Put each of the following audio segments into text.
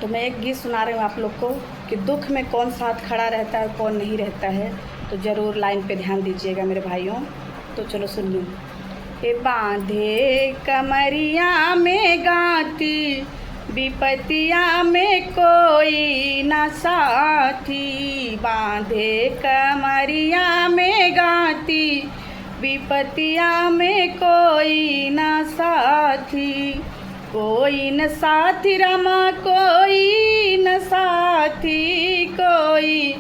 तो मैं एक गीत सुना रही हूँ आप लोग को कि दुख में कौन साथ खड़ा रहता है कौन नहीं रहता है। तो ज़रूर लाइन पे ध्यान दीजिएगा मेरे भाइयों। तो चलो सुन लो। ए बांधे कमरिया में गाती, विपतिया में कोई न साथी। बांधे कमरिया में गाती, विपतिया में कोई न साथी। कोई न साथी रमा कोई न साथी, कोई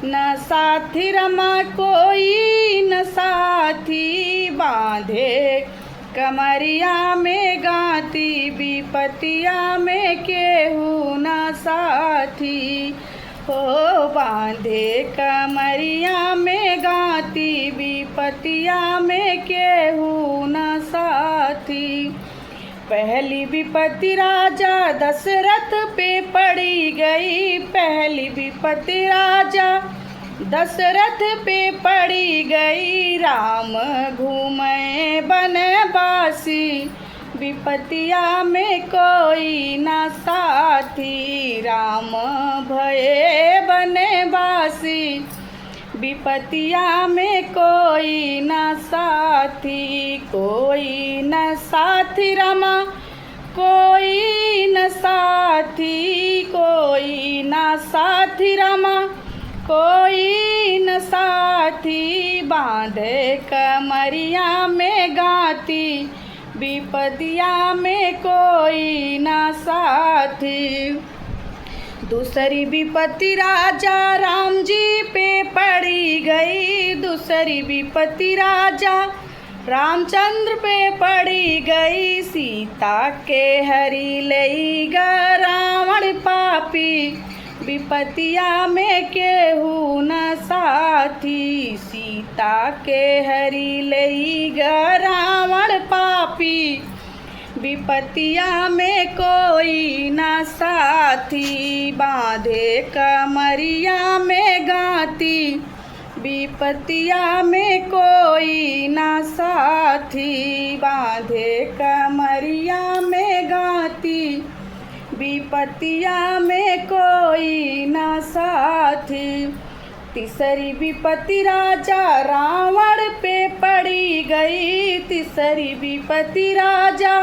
न साथी रमा कोई न साथी। बांधे कमरिया में गाती, विपतिया में केहू न साथी। हो बांधे कमरिया में गाती, विपतिया में केहू न साथी। पहली विपत्ति राजा दशरथ पे पड़ी गई, पहली विपत्ति राजा दशरथ पे पड़ी गई। राम घूमे बनवासी, विपतिया में कोई न साथी। राम भये बनवासी, विपतिया में कोई न साथी। कोई न साथी रमा कोई न साथी, कोई न साथी रमा कोई न साथी। बांधे कमरिया में गाती, विपतिया में कोई न साथी। दूसरी विपत्ति राजा राम जी पे पड़ी गई, दूसरी विपत्ति राजा रामचंद्र पे पड़ी गई। सीता के हरि लेगा रावण पापी, विपतिया में केहू न साथी। सीता के हरि लेगा रावण पापी, विपतिया में कोई न साथी। बांधे कमरिया में गाती, विपतिया में कोई न साथी। बांधे कमरिया में गाती, विपतिया में कोई न साथी। तीसरी विपत्ति राजा रावण पे पड़ी गई, तीसरी विपत्ति राजा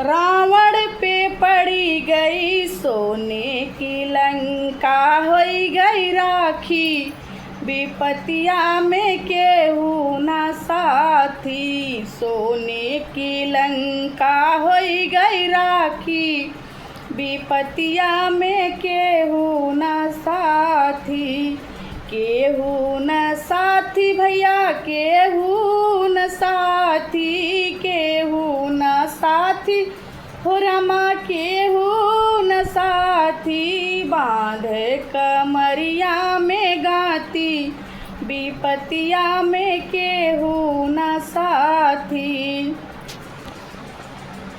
रावण पे पड़ी गई। सोने की लंका होई गई राखी, विपतिया में केहू न साथी। सोने की लंका होई गई राखी, विपतिया में केहू न साथी। केहू न साथी भैया केहू न साथी, केहू न साथी हो रमा केहू न साथी। बांधे कमरिया में गाती, विपतिया में केहू न साथी।